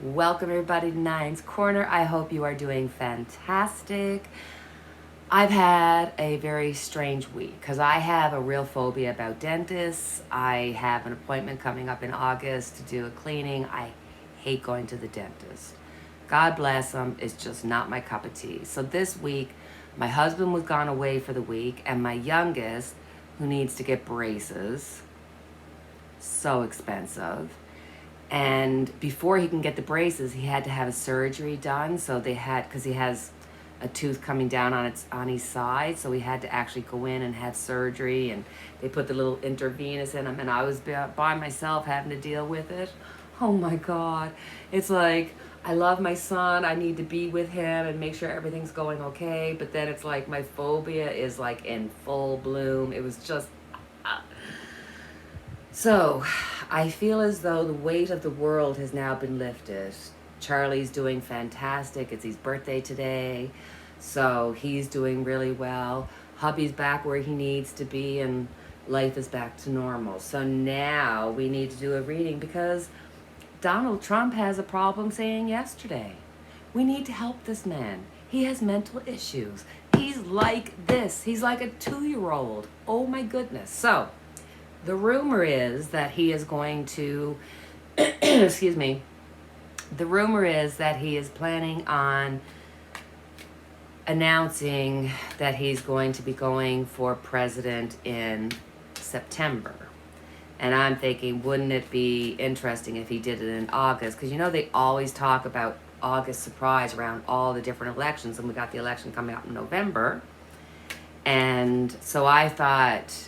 Welcome everybody to Nine's Corner. I hope you are doing fantastic. I've had a very strange week because I have a real phobia about dentists. I have an appointment coming up in August to do a cleaning. I hate going to the dentist. God bless them, it's just not my cup of tea. So this week, my husband was gone away for the week, and my youngest, who needs to get braces, so expensive. And before he can get the braces, he had to have a surgery done. So they had, because he has a tooth coming down on his side, so he had to actually go in and have surgery. And they put the little intravenous in him, and I was by myself having to deal with it. Oh my God! It's like I love my son. I need to be with him and make sure everything's going okay. But then it's like my phobia is like in full bloom. It was just. So, I feel as though the weight of the world has now been lifted. Charlie's doing fantastic. It's his birthday today, so he's doing really well. Hubby's back where he needs to be, and life is back to normal. So now we need to do a reading because Donald Trump has a problem saying yesterday. We need to help this man. He has mental issues. He's like this. He's like a 2-year-old. Oh my goodness. So, the rumor is that he is going to, excuse me, the rumor is that he is planning on announcing that he's going to be going for president in September. And I'm thinking, wouldn't it be interesting if he did it in August? Because they always talk about August surprise around all the different elections, and we got the election coming up in November. And so I thought,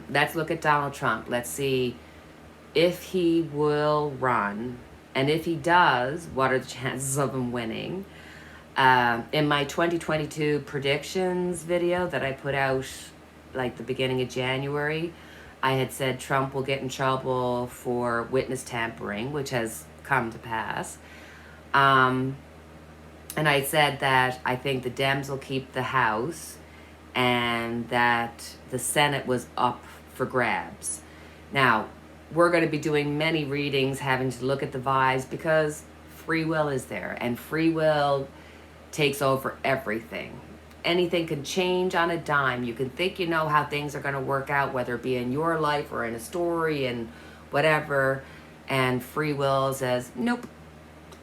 let's look at Donald Trump. Let's see if he will run. And if he does, what are the chances of him winning? In my 2022 predictions video that I put out like the beginning of January, I had said Trump will get in trouble for witness tampering, which has come to pass. And I said that I think the Dems will keep the House and that the Senate was up for grabs. Now, we're going to be doing many readings, having to look at the vibes, because free will is there, and free will takes over everything. Anything can change on a dime. You can think you know how things are going to work out, whether it be in your life or in a story and whatever, and free will says, nope,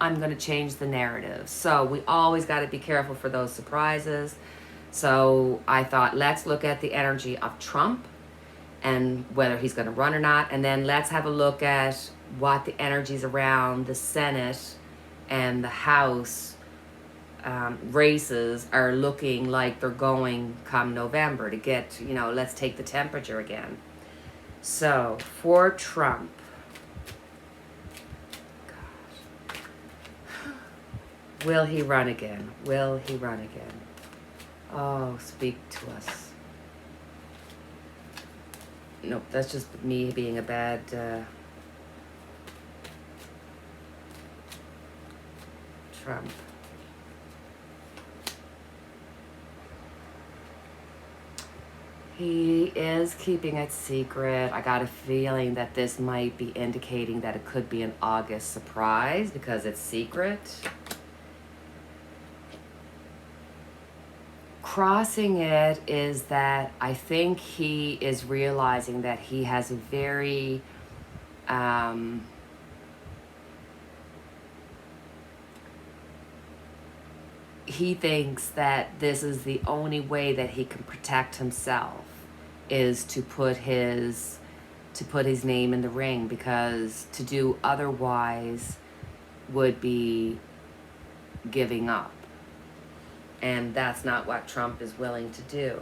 I'm going to change the narrative. So we always got to be careful for those surprises. So I thought, let's look at the energy of Trump and whether he's going to run or not. And then let's have a look at what the energies around the Senate and the House races are looking like they're going come November to get, let's take the temperature again. So for Trump, will he run again? Will he run again? Oh, speak to us. Nope, that's just me being a bad Trump. He is keeping it secret. I got a feeling that this might be indicating that it could be an August surprise because it's secret. Crossing it is that I think he is realizing that he has a very he thinks that this is the only way that he can protect himself, is to put his name in the ring, because to do otherwise would be giving up. And that's not what Trump is willing to do.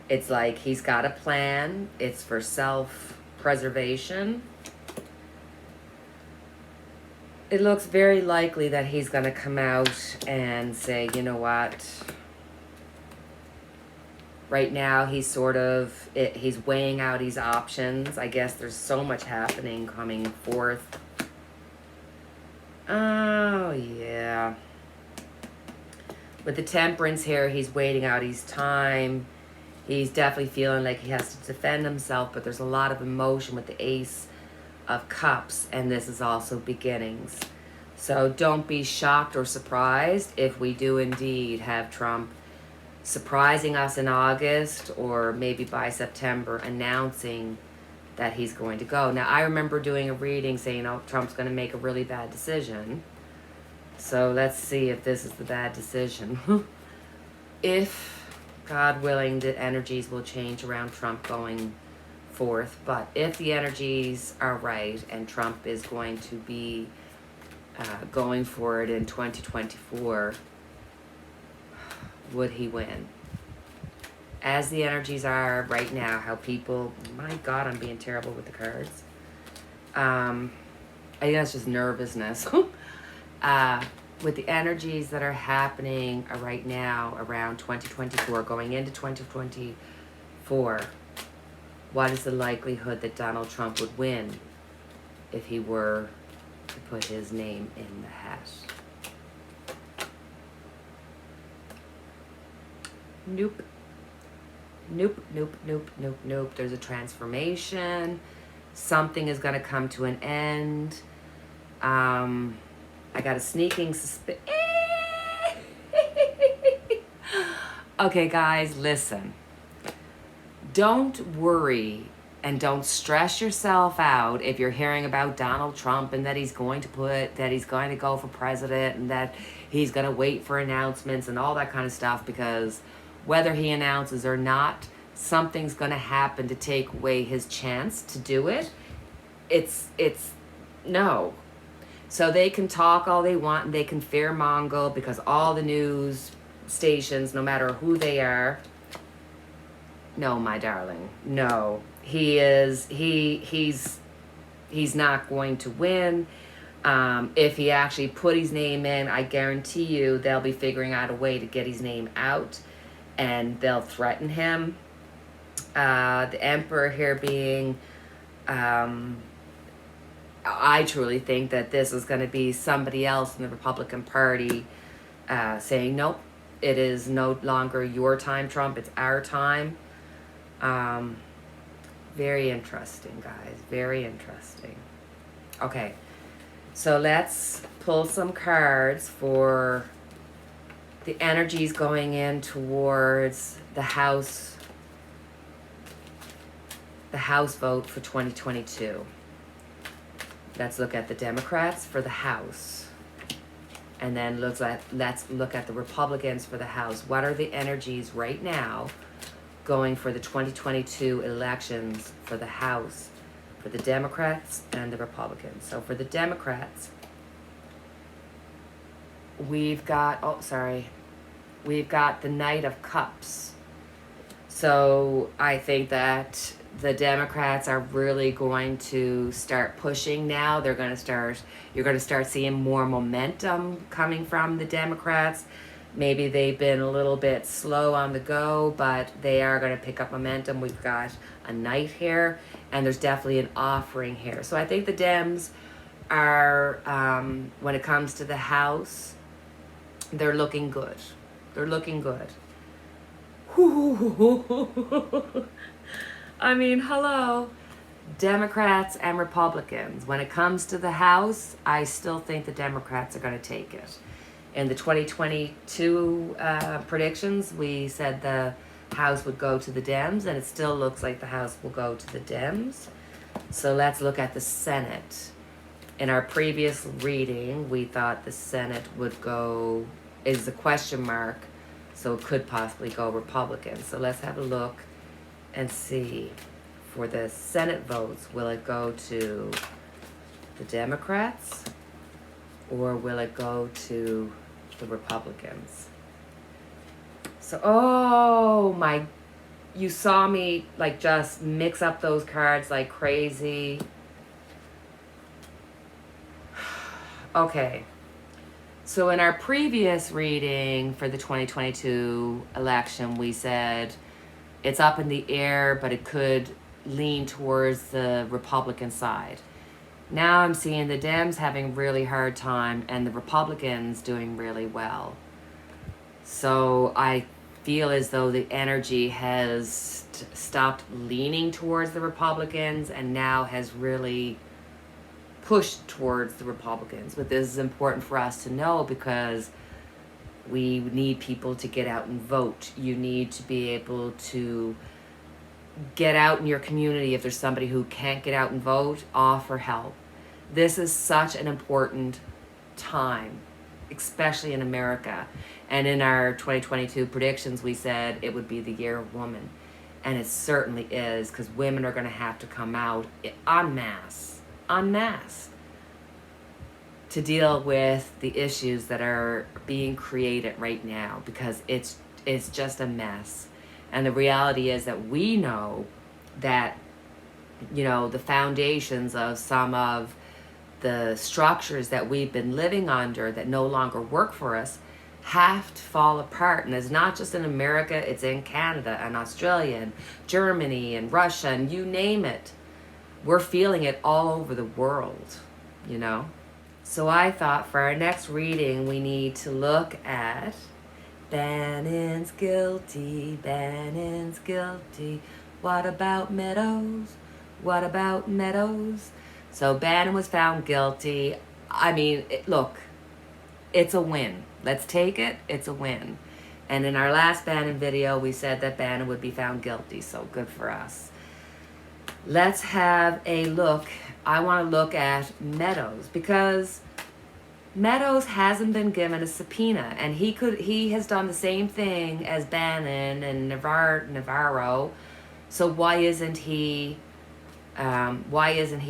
It's like he's got a plan. It's for self-preservation. It looks very likely that he's going to come out and say, you know what? Right now, he's he's weighing out his options. I guess there's so much happening coming forth. Oh, yeah. With the temperance here, he's waiting out his time. He's definitely feeling like he has to defend himself, but there's a lot of emotion with the Ace of Cups, and this is also beginnings. So don't be shocked or surprised if we do indeed have Trump surprising us in August or maybe by September announcing that he's going to go. Now, I remember doing a reading saying, oh, Trump's going to make a really bad decision. So let's see if this is the bad decision. If, God willing, the energies will change around Trump going forth. But if the energies are right and Trump is going to be going for it in 2024, would he win? As the energies are right now, how people, my God, I'm being terrible with the cards. I think that's just nervousness. With the energies that are happening right now around 2024, going into 2024, what is the likelihood that Donald Trump would win if he were to put his name in the hat? Nope. Nope, nope, nope, nope, nope. There's a transformation. Something is going to come to an end. I got a sneaking suspicion. Okay, guys, listen. Don't worry and don't stress yourself out if you're hearing about Donald Trump and that he's going to go for president and that he's going to wait for announcements and all that kind of stuff, because whether he announces or not, something's going to happen to take away his chance to do it. It's no. So they can talk all they want and they can fearmonger, because all the news stations, no matter who they are, no, my darling, no. He's not going to win. If he actually put his name in, I guarantee you they'll be figuring out a way to get his name out, and they'll threaten him. The emperor here being, I truly think that this is going to be somebody else in the Republican Party saying, nope, it is no longer your time, Trump, it's our time. Very interesting, guys, very interesting. Okay, so let's pull some cards for the energies going in towards the House vote for 2022. Let's look at the Democrats for the House. And then let's look at the Republicans for the House. What are the energies right now going for the 2022 elections for the House, for the Democrats and the Republicans? So for the Democrats, we've got the Knight of Cups. So I think that the Democrats are really going to start pushing now. You're going to start seeing more momentum coming from the Democrats. Maybe they've been a little bit slow on the go, but they are going to pick up momentum. We've got a Knight here, and there's definitely an offering here. So I think the Dems are, when it comes to the House, they're looking good. They're looking good. I mean, hello. Democrats and Republicans. When it comes to the House, I still think the Democrats are going to take it. In the 2022 predictions, we said the House would go to the Dems, and it still looks like the House will go to the Dems. So let's look at the Senate. In our previous reading, we thought the Senate would go, is a question mark, so it could possibly go Republican. So let's have a look and see for the Senate votes, will it go to the Democrats or will it go to the Republicans? So, oh my, you saw me like just mix up those cards like crazy. Okay. So in our previous reading for the 2022 election, we said it's up in the air, but it could lean towards the Republican side. Now I'm seeing the Dems having really hard time and the Republicans doing really well. So I feel as though the energy has stopped leaning towards the Republicans and now has really push towards the Republicans. But this is important for us to know because we need people to get out and vote. You need to be able to get out in your community. If there's somebody who can't get out and vote, offer help. This is such an important time, especially in America. And in our 2022 predictions, we said it would be the year of woman. And it certainly is, because women are going to have to come out en masse, to deal with the issues that are being created right now, because it's just a mess. And the reality is that we know that, you know, the foundations of some of the structures that we've been living under that no longer work for us have to fall apart. And it's not just in America, it's in Canada and Australia and Germany and Russia and you name it. We're feeling it all over the world, you know. So I thought for our next reading, we need to look at Bannon's guilty, Bannon's guilty. What about Meadows? What about Meadows? So Bannon was found guilty. I mean, look, it's a win. Let's take it. It's a win. And in our last Bannon video, we said that Bannon would be found guilty. So good for us. Let's have a look. I want to look at Meadows because Meadows hasn't been given a subpoena, and he has done the same thing as Bannon and Navarro. So why isn't he? Hasn't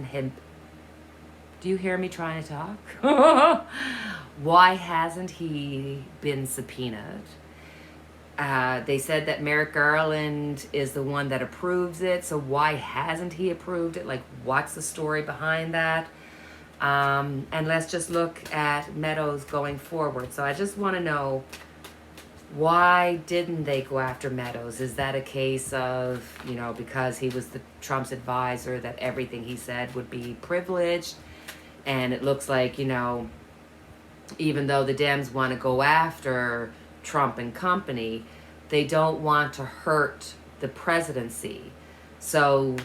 him? Do you hear me trying to talk? Why hasn't he been subpoenaed? They said that Merrick Garland is the one that approves it. So why hasn't he approved it? Like, what's the story behind that? And let's just look at Meadows going forward. So I just want to know, why didn't they go after Meadows? Is that a case of, you know, because he was the Trump's advisor, that everything he said would be privileged? And it looks like, you know, even though the Dems want to go after Trump and company, they don't want to hurt the presidency. So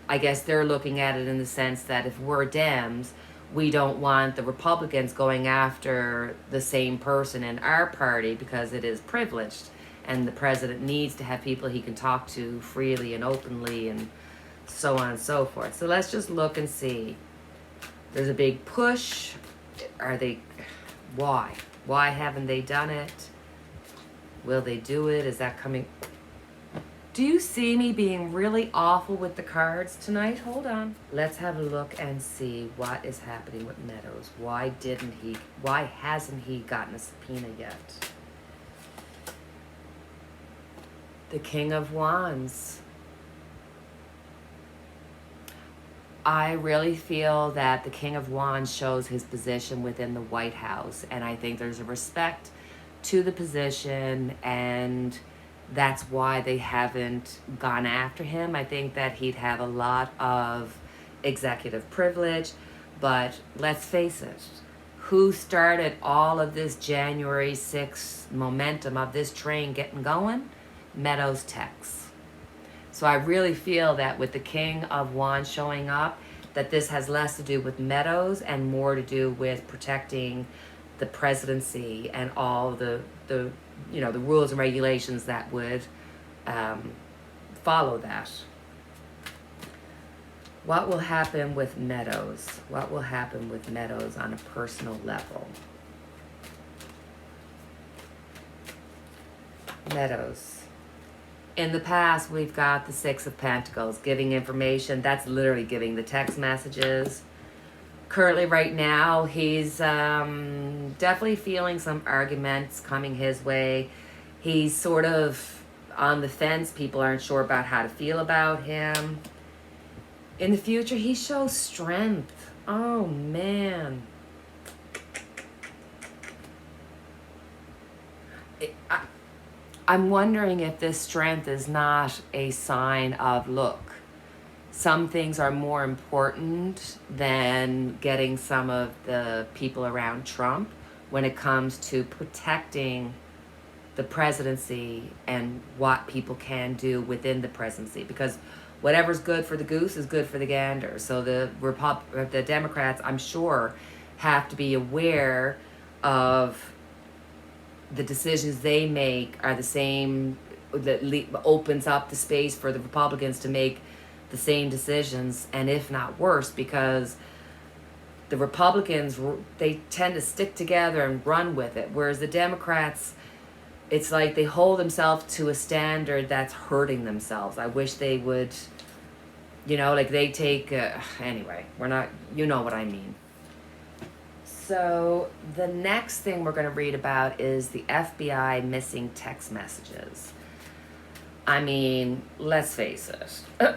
I guess they're looking at it in the sense that if we're Dems, we don't want the Republicans going after the same person in our party because it is privileged, and the president needs to have people he can talk to freely and openly and so on and so forth. So let's just look and see. There's a big push. Why? Why haven't they done it? Will they do it? Is that coming? Do you see me being really awful with the cards tonight? Hold on. Let's have a look and see what is happening with Meadows. Why hasn't he gotten a subpoena yet? The King of Wands. I really feel that the King of Wands shows his position within the White House, and I think there's a respect to the position, and that's why they haven't gone after him. I think that he'd have a lot of executive privilege, but let's face it, who started all of this January 6th momentum of this train getting going? Meadows Techs. So I really feel that with the King of Wands showing up, that this has less to do with Meadows and more to do with protecting the presidency and all the rules and regulations that would follow that. What will happen with Meadows? What will happen with Meadows on a personal level? Meadows. In the past, we've got the Six of Pentacles, giving information. That's literally giving the text messages. Currently, right now, he's definitely feeling some arguments coming his way. He's sort of on the fence. People aren't sure about how to feel about him. In the future, he shows strength. Oh, man. I'm wondering if this strength is not a sign of, look, some things are more important than getting some of the people around Trump when it comes to protecting the presidency and what people can do within the presidency. Because whatever's good for the goose is good for the gander. So the Democrats, I'm sure, have to be aware of the decisions they make are the same, that opens up the space for the Republicans to make the same decisions, and if not worse, because the Republicans, they tend to stick together and run with it, whereas the Democrats, it's like they hold themselves to a standard that's hurting themselves. I wish they would, like they take, anyway, we're not, you know what I mean. So the next thing we're going to read about is the FBI missing text messages. I mean, let's face it.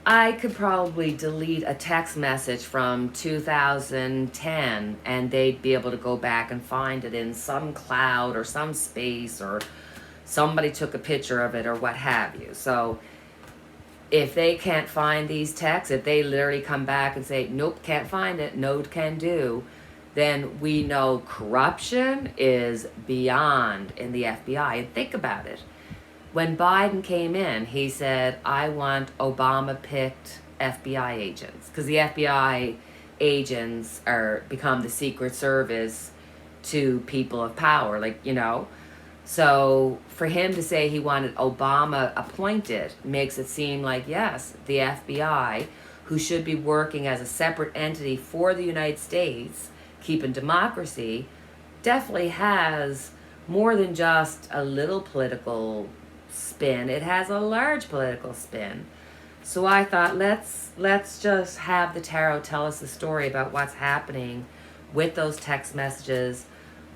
I could probably delete a text message from 2010 and they'd be able to go back and find it in some cloud or some space, or somebody took a picture of it or what have you. So if they can't find these texts, if they literally come back and say, nope, can't find it, no can do, then we know corruption is beyond in the FBI. And think about it. When Biden came in, he said, I want Obama-picked FBI agents. Because the FBI agents become the Secret Service to people of power, So for him to say he wanted Obama appointed makes it seem like, yes, the FBI, who should be working as a separate entity for the United States, keeping democracy, definitely has more than just a little political spin. It has a large political spin. So I thought, let's just have the tarot tell us the story about what's happening with those text messages,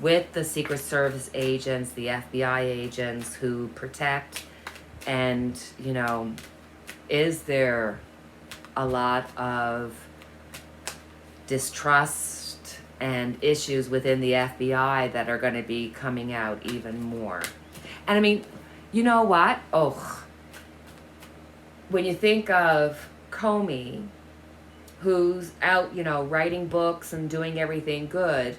with the Secret Service agents, the FBI agents who protect, and, is there a lot of distrust and issues within the FBI that are going to be coming out even more? And I mean, you know what? When you think of Comey, who's out, writing books and doing everything good,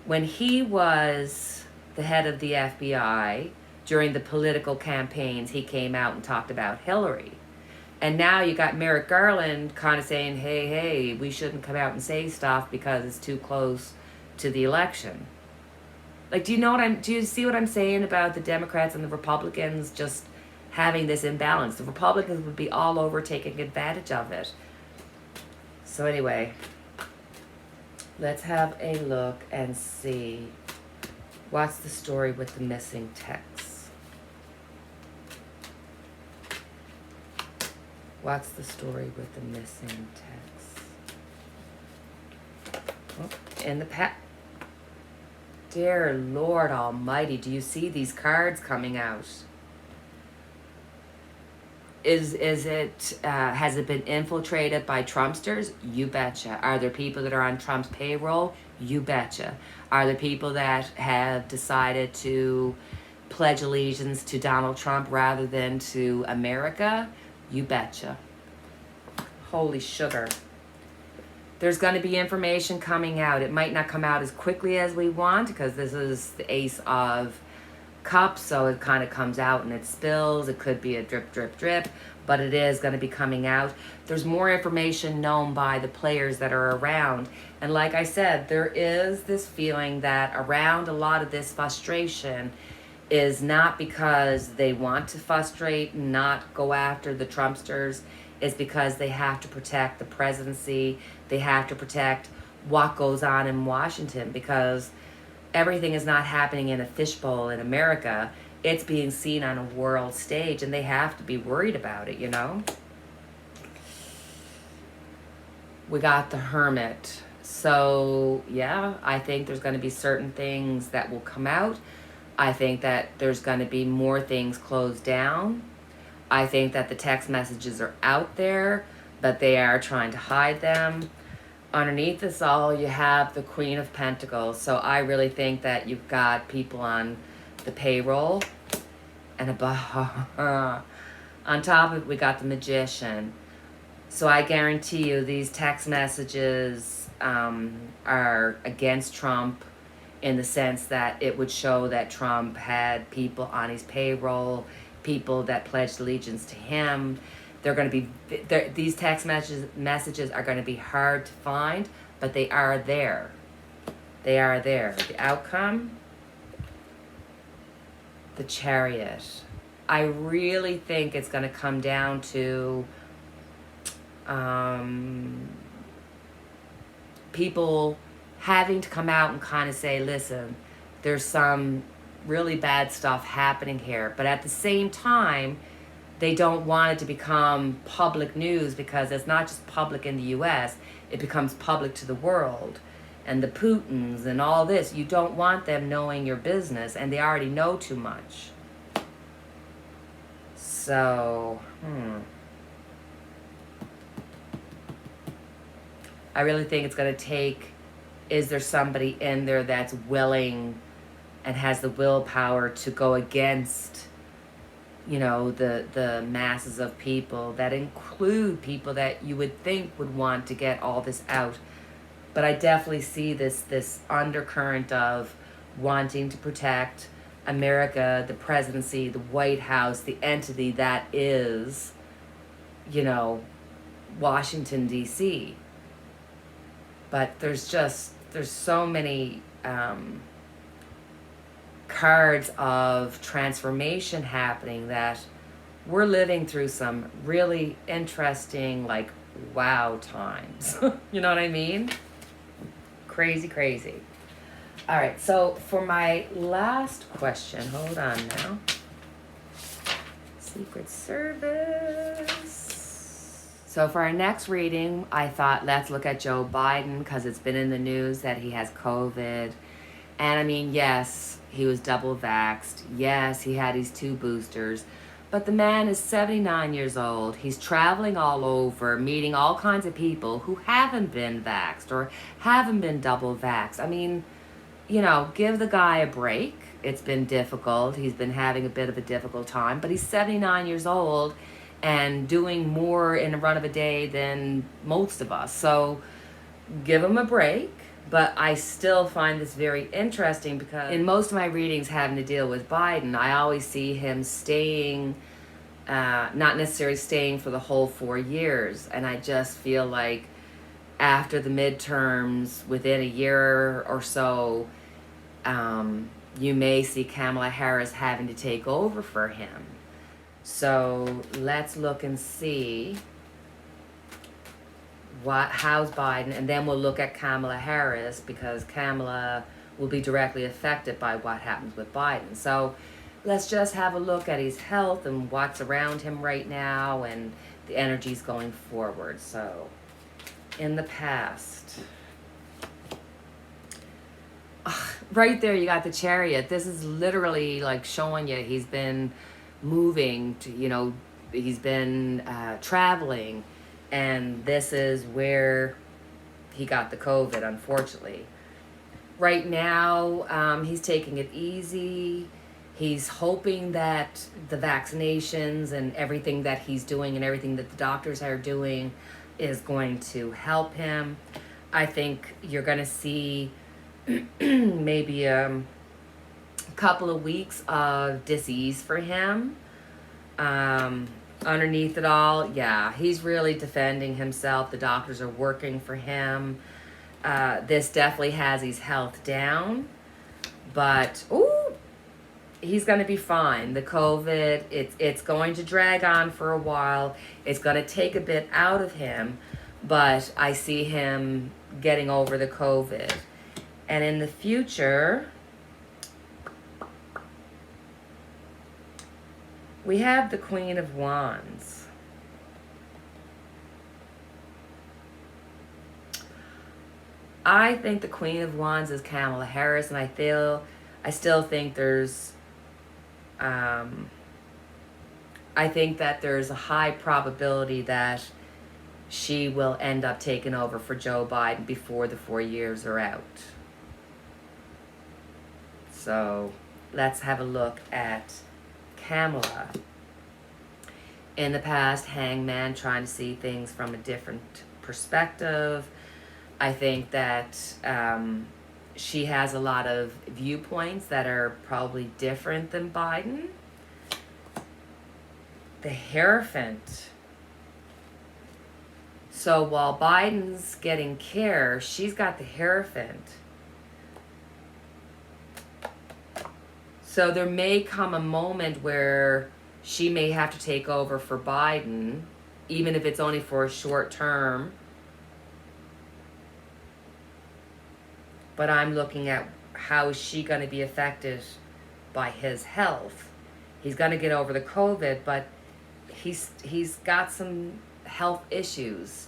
when he was the head of the FBI during the political campaigns, he came out and talked about Hillary. And now you got Merrick Garland kind of saying, hey, we shouldn't come out and say stuff because it's too close to the election. Do you see what I'm saying about the Democrats and the Republicans just having this imbalance? The Republicans would be all over taking advantage of it. So anyway, let's have a look and see what's the story with the missing texts. What's the story with the missing texts? In the Dear Lord Almighty, do you see these cards coming out? Has it been infiltrated by Trumpsters? You betcha. Are there people that are on Trump's payroll? You betcha. Are there people that have decided to pledge allegiance to Donald Trump rather than to America? You betcha. Holy sugar. There's going to be information coming out. It might not come out as quickly as we want because this is the Ace of Cups, so it kind of comes out and it spills. It could be a drip, drip, drip, but it is going to be coming out. There's more information known by the players that are around. And like I said, there is this feeling that around a lot of this frustration is not because they want to frustrate and not go after the Trumpsters. It's because they have to protect the presidency. They have to protect what goes on in Washington, because everything is not happening in a fishbowl in America. It's being seen on a world stage, and they have to be worried about it, We got the Hermit. So, yeah, I think there's going to be certain things that will come out. I think that there's going to be more things closed down. I think that the text messages are out there, but they are trying to hide them. Underneath this all, you have the Queen of Pentacles. So I really think that you've got people on the payroll. And on top of it, we got the Magician. So I guarantee you these text messages are against Trump, in the sense that it would show that Trump had people on his payroll, people that pledged allegiance to him. They're going to be, these text messages are going to be hard to find, but they are there. They are there. The outcome, the Chariot. I really think it's going to come down to people having to come out and kind of say, listen, there's some really bad stuff happening here. But at the same time, they don't want it to become public news, because it's not just public in the US, it becomes public to the world. And the Putins and all this, you don't want them knowing your business, and they already know too much. So, I really think it's going to take, is there somebody in there that's willing and has the willpower to go against, you know, the masses of people, that include people that you would think would want to get all this out. But I definitely see this undercurrent of wanting to protect America, the presidency, the White House, the entity that is, you know, Washington, D.C. But there's so many cards of transformation happening that we're living through some really interesting, like, wow times. You know what I mean? Crazy, crazy. All right, so for my last question, hold on now. Secret Service. So for our next reading, I thought let's look at Joe Biden, because it's been in the news that he has COVID. And I mean, yes, he was double vaxxed. Yes, he had his 2 boosters. But the man is 79 years old. He's traveling all over, meeting all kinds of people who haven't been vaxxed or haven't been double vaxxed. I mean, you know, give the guy a break. It's been difficult. He's been having a bit of a difficult time. But he's 79 years old and doing more in a run of a day than most of us. So give him a break. But I still find this very interesting, because in most of my readings having to deal with Biden, I always see him staying, not necessarily staying for the whole 4 years. And I just feel like after the midterms, within a year or so, you may see Kamala Harris having to take over for him. So let's look and see how's Biden, and then we'll look at Kamala Harris, because Kamala will be directly affected by what happens with Biden. So let's just have a look at his health and what's around him right now and the energies going forward. So in the past, right there you got the Chariot. This is literally like showing you he's been moving to, you know, he's been traveling. And this is where he got the COVID, unfortunately. Right now, he's taking it easy. He's hoping that the vaccinations and everything that he's doing and everything that the doctors are doing is going to help him. I think you're going to see maybe a couple of weeks of dis-ease for him. Underneath it all, yeah, he's really defending himself. The doctors are working for him. This definitely has his health down. But, he's going to be fine. The COVID, it's going to drag on for a while. It's going to take a bit out of him. But I see him getting over the COVID. And in the future, we have the Queen of Wands. I think the Queen of Wands is Kamala Harris, and I still think there's, I think that there's a high probability that she will end up taking over for Joe Biden before the 4 years are out. So let's have a look at Kamala. In the past, hangman, trying to see things from a different perspective. I think that she has a lot of viewpoints that are probably different than Biden. The Hierophant. So while Biden's getting care, she's got the Hierophant. So there may come a moment where she may have to take over for Biden, even if it's only for a short term. But I'm looking at how is she going to be affected by his health. He's going to get over the COVID, but he's got some health issues.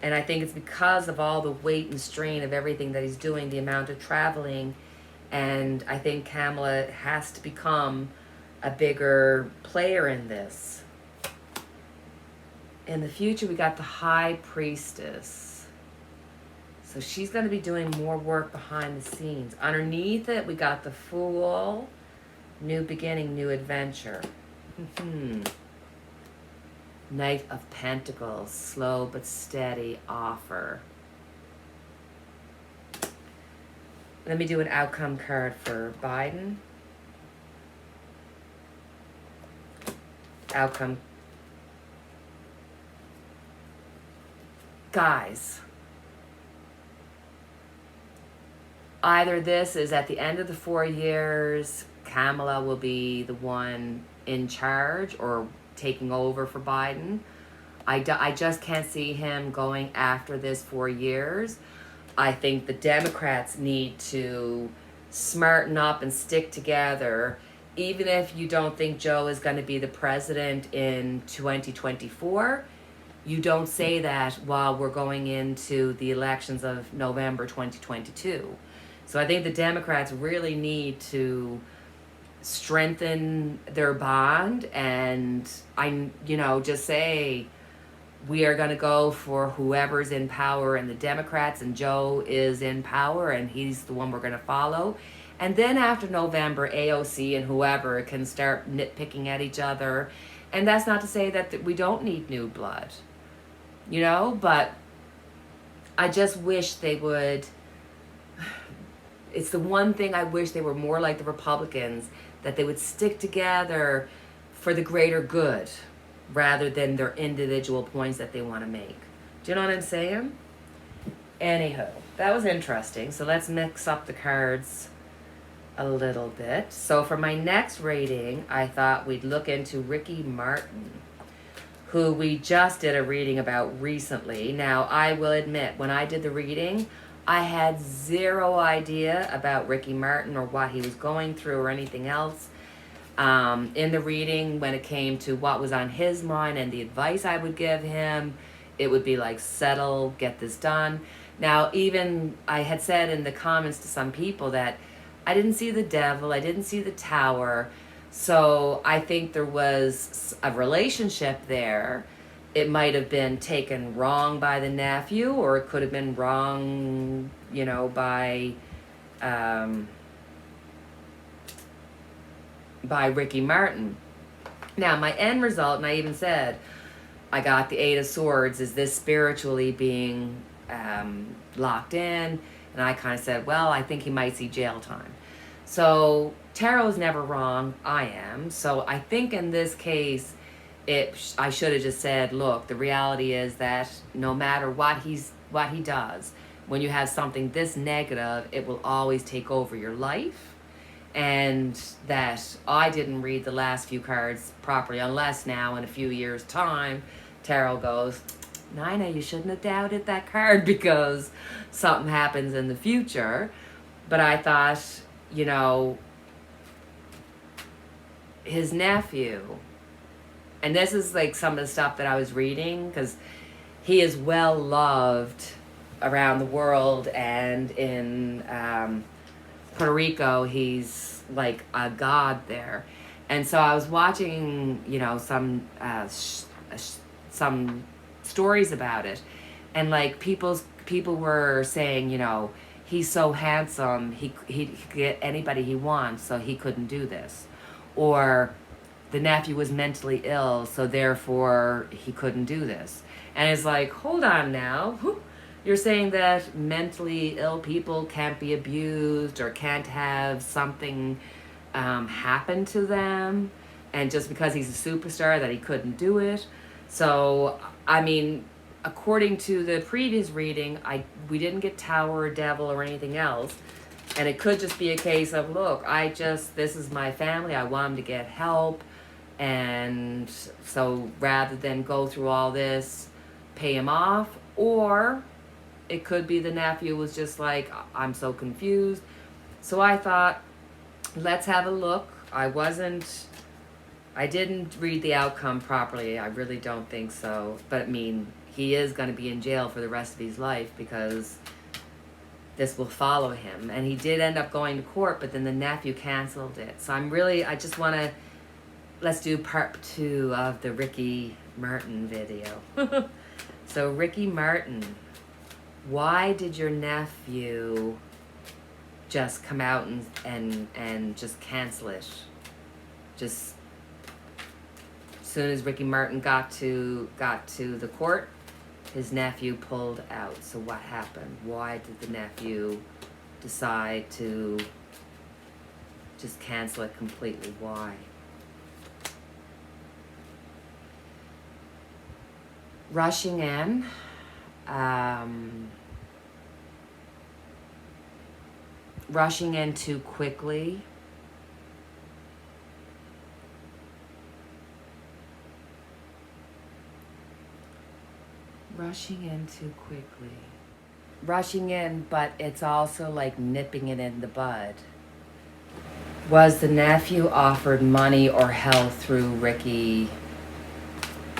And I think it's because of all the weight and strain of everything that he's doing, the amount of traveling. And I think Kamala has to become a bigger player in this. In the future, we got the High Priestess. So she's going to be doing more work behind the scenes. Underneath it, we got the Fool, New Beginning, New Adventure. Knight of Pentacles, slow but steady offer. Let me do an outcome card for Biden. Outcome. Guys, either this is at the end of the 4 years, Kamala will be the one in charge or taking over for Biden. I just can't see him going after this 4 years. I think the Democrats need to smarten up and stick together. Even if you don't think Joe is going to be the president in 2024, you don't say that while we're going into the elections of November 2022. So I think the Democrats really need to strengthen their bond and just say we are going to go for whoever's in power and the Democrats, and Joe is in power and he's the one we're going to follow. And then after November, AOC and whoever can start nitpicking at each other. And that's not to say that we don't need new blood, but I just wish they would. It's the one thing I wish they were more like the Republicans, that they would stick together for the greater good rather than their individual points that they want to make. Do you know what I'm saying? Anywho, that was interesting. So let's mix up the cards a little bit. So for my next rating, I thought we'd look into Ricky Martin, who we just did a reading about recently. Now, I will admit, when I did the reading, I had zero idea about Ricky Martin or what he was going through or anything else. In the reading, when it came to what was on his mind and the advice I would give him, it would be like, settle, get this done. Now, even I had said in the comments to some people that I didn't see the devil, I didn't see the tower. So I think there was a relationship there. It might have been taken wrong by the nephew, or it could have been wrong, by Ricky Martin. Now, my end result, and I even said, I got the Eight of Swords, is this spiritually being locked in? And I kind of said, well, I think he might see jail time. So tarot is never wrong. I am. So I think in this case, I should have just said, look, the reality is that no matter what he does, when you have something this negative, it will always take over your life. And that I didn't read the last few cards properly, unless now in a few years' time, tarot goes, Nina, you shouldn't have doubted that card because something happens in the future. But I thought, his nephew, and this is like some of the stuff that I was reading, because he is well loved around the world, and in Puerto Rico, he's like a god there. And so I was watching, some stories about it, and like people were saying, he's so handsome, he could get anybody he wants, so he couldn't do this, or the nephew was mentally ill, so therefore he couldn't do this. And it's like, hold on now. You're saying that mentally ill people can't be abused or can't have something happen to them, and just because he's a superstar that he couldn't do it. So, I mean, according to the previous reading, we didn't get tower or devil or anything else. And it could just be a case of, look, this is my family. I want them to get help. And so rather than go through all this, pay him off. Or it could be the nephew was just like, I'm so confused. So I thought, let's have a look. I didn't read the outcome properly. I really don't think so. But I mean, he is going to be in jail for the rest of his life because this will follow him. And he did end up going to court, but then the nephew canceled it. So I just want to, let's do part 2 of the Ricky Martin video. So Ricky Martin, why did your nephew just come out and just cancel it? Just as soon as Ricky Martin got to the court, his nephew pulled out. So what happened? Why did the nephew decide to just cancel it completely? Why? Rushing in. Rushing in too quickly. Rushing in too quickly. Rushing in, but it's also like nipping it in the bud. Was the nephew offered money or help through Ricky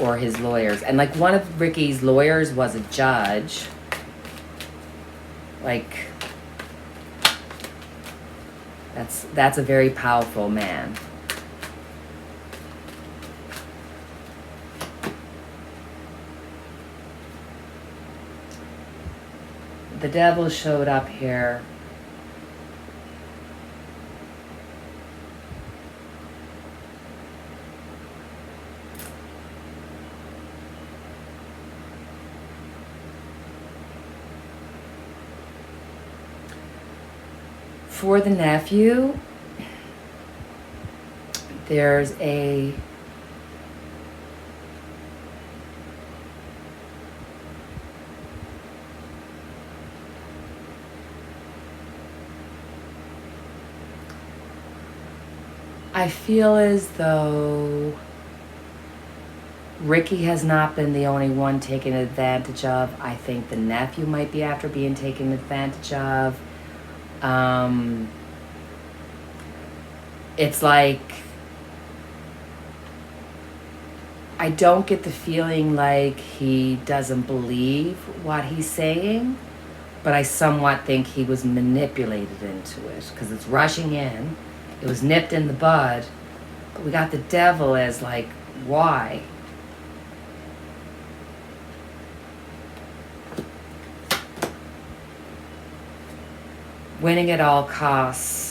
or his lawyers? And like one of Ricky's lawyers was a judge. Like, that's a very powerful man. The devil showed up here. For the nephew, there's a I feel as though Ricky has not been the only one taken advantage of. I think the nephew might be after being taken advantage of. It's like, I don't get the feeling like he doesn't believe what he's saying, but I somewhat think he was manipulated into it because it's rushing in. It was nipped in the bud, but we got the devil as like, why? Winning at all cost.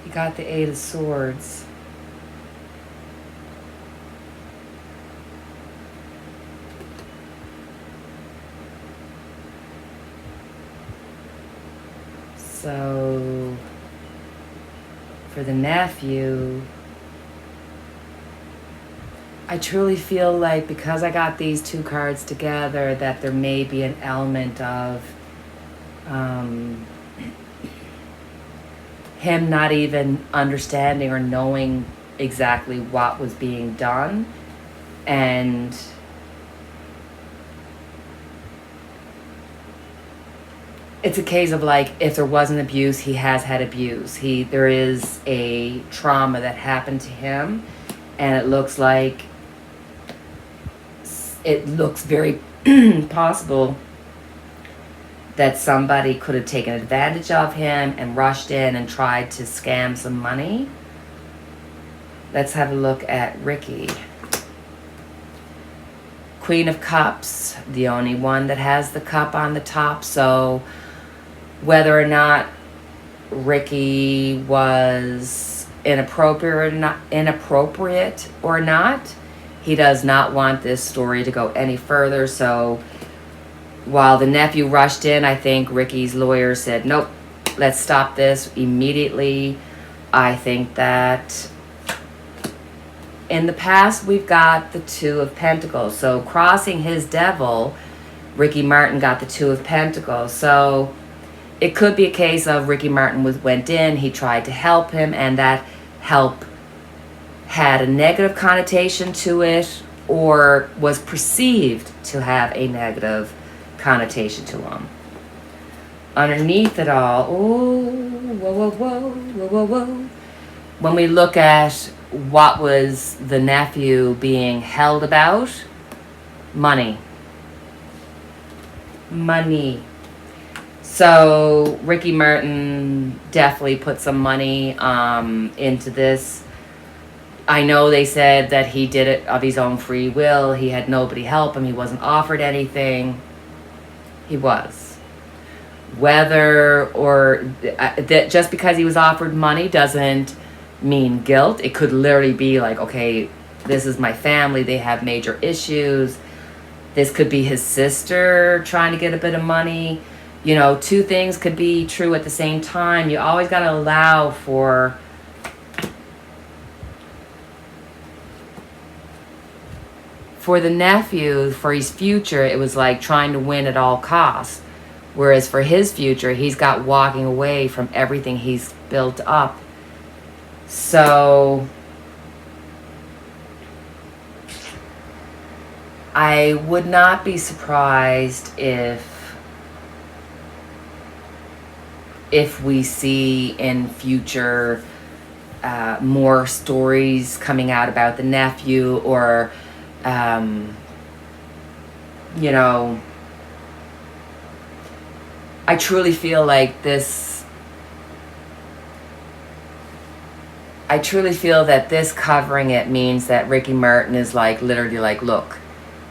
You got the 8 of Swords. So, for the nephew, I truly feel like because I got these 2 cards together that there may be an element of him not even understanding or knowing exactly what was being done. And it's a case of like, if there wasn't abuse, he has had abuse. There is a trauma that happened to him, and it looks very possible that somebody could have taken advantage of him and rushed in and tried to scam some money. Let's have a look at Ricky. Queen of Cups, the only one that has the cup on the top. So whether or not Ricky was inappropriate or not, he does not want this story to go any further. So While the nephew rushed in, I think Ricky's lawyer said, nope, let's stop this immediately. I think that in the past, we've got the Two of Pentacles. So crossing his devil, Ricky Martin got the Two of Pentacles. So it could be a case of Ricky Martin went in, he tried to help him, and that help had a negative connotation to it, or was perceived to have a negative connotation to him. Underneath it all, oh, whoa, whoa, whoa, whoa, whoa, whoa. When we look at what was the nephew being held about, money. Money. So Ricky Martin definitely put some money into this. I know they said that he did it of his own free will. He had nobody help him. He wasn't offered anything. He was. Whether or that just because he was offered money doesn't mean guilt. It could literally be like, okay, this is my family. They have major issues. This could be his sister trying to get a bit of money. You know, two things could be true at the same time. You always got to allow for the nephew, for his future, it was like trying to win at all costs. Whereas for his future, he's got walking away from everything he's built up. So I would not be surprised if we see in future more stories coming out about the nephew, or you know, I truly feel like this, I truly feel that this covering it means that Ricky Martin is like literally like, look,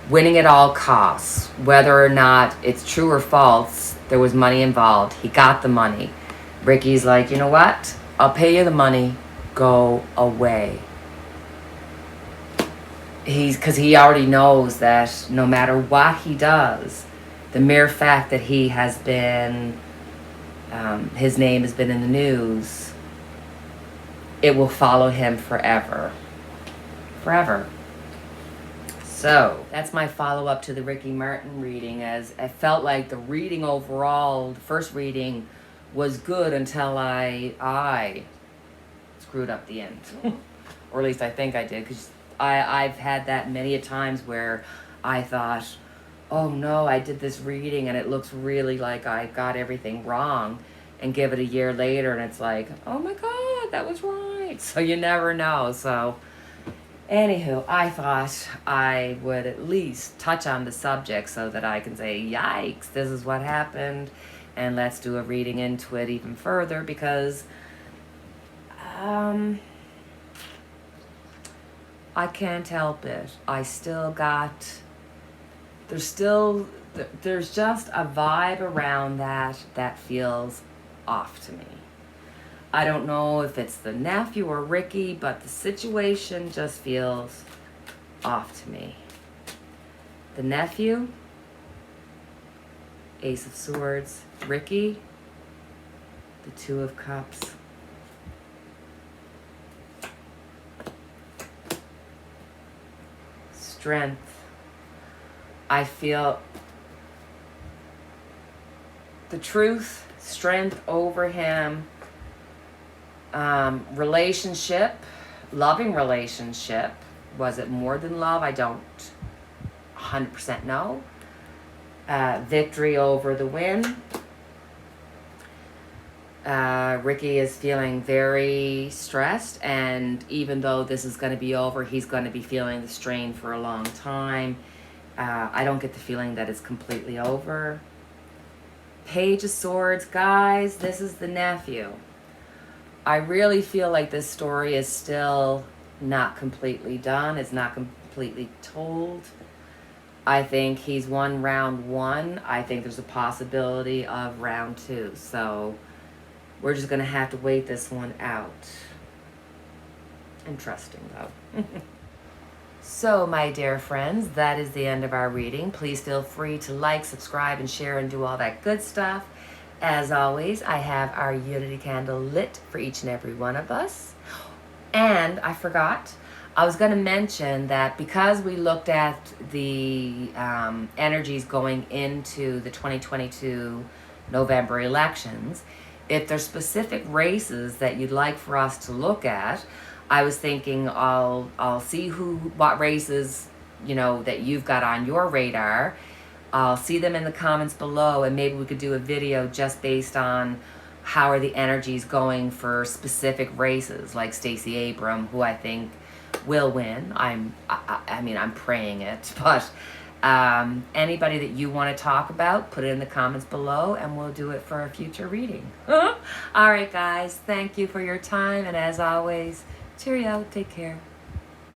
winning at all costs, whether or not it's true or false, there was money involved. He got the money. Ricky's like, you know what? I'll pay you the money. Go away. Because he already knows that no matter what he does, the mere fact that he has been, his name has been in the news, it will follow him forever. Forever. So that's my follow-up to the Ricky Martin reading, as I felt like the reading overall, the first reading was good until I screwed up the end. Or at least I think I did, because I've had that many a times where I thought, oh no, I did this reading and it looks really like I got everything wrong, and give it a year later and it's like, oh my God, that was right. So you never know. So anywho, I thought I would at least touch on the subject so that I can say, yikes, this is what happened, and let's do a reading into it even further, because I can't help it. I still got, there's just a vibe around that feels off to me. I don't know if it's the nephew or Ricky, but the situation just feels off to me. The nephew, Ace of Swords. Ricky, the Two of Cups. Strength. I feel the truth, strength over him. Relationship, loving relationship. Was it more than love? I don't 100% know. Victory over the win. Ricky is feeling very stressed, and even though this is going to be over, he's going to be feeling the strain for a long time. I don't get the feeling that it's completely over. Page of Swords, guys, this is the nephew. I really feel like this story is still not completely done. It's not completely told. I think he's won round one. I think there's a possibility of round two. So we're just going to have to wait this one out. Interesting, though. So, my dear friends, that is the end of our reading. Please feel free to like, subscribe, and share and do all that good stuff. As always, I have our Unity candle lit for each and every one of us. And I forgot, I was going to mention that because we looked at the energies going into the 2022 November elections, if there's specific races that you'd like for us to look at, I was thinking I'll see what races, that you've got on your radar. I'll see them in the comments below, and maybe we could do a video just based on how are the energies going for specific races, like Stacey Abram, who I think will win. I mean, I'm praying it, but anybody that you want to talk about, put it in the comments below, and we'll do it for a future reading. All right, guys, thank you for your time, and as always, cheerio, take care.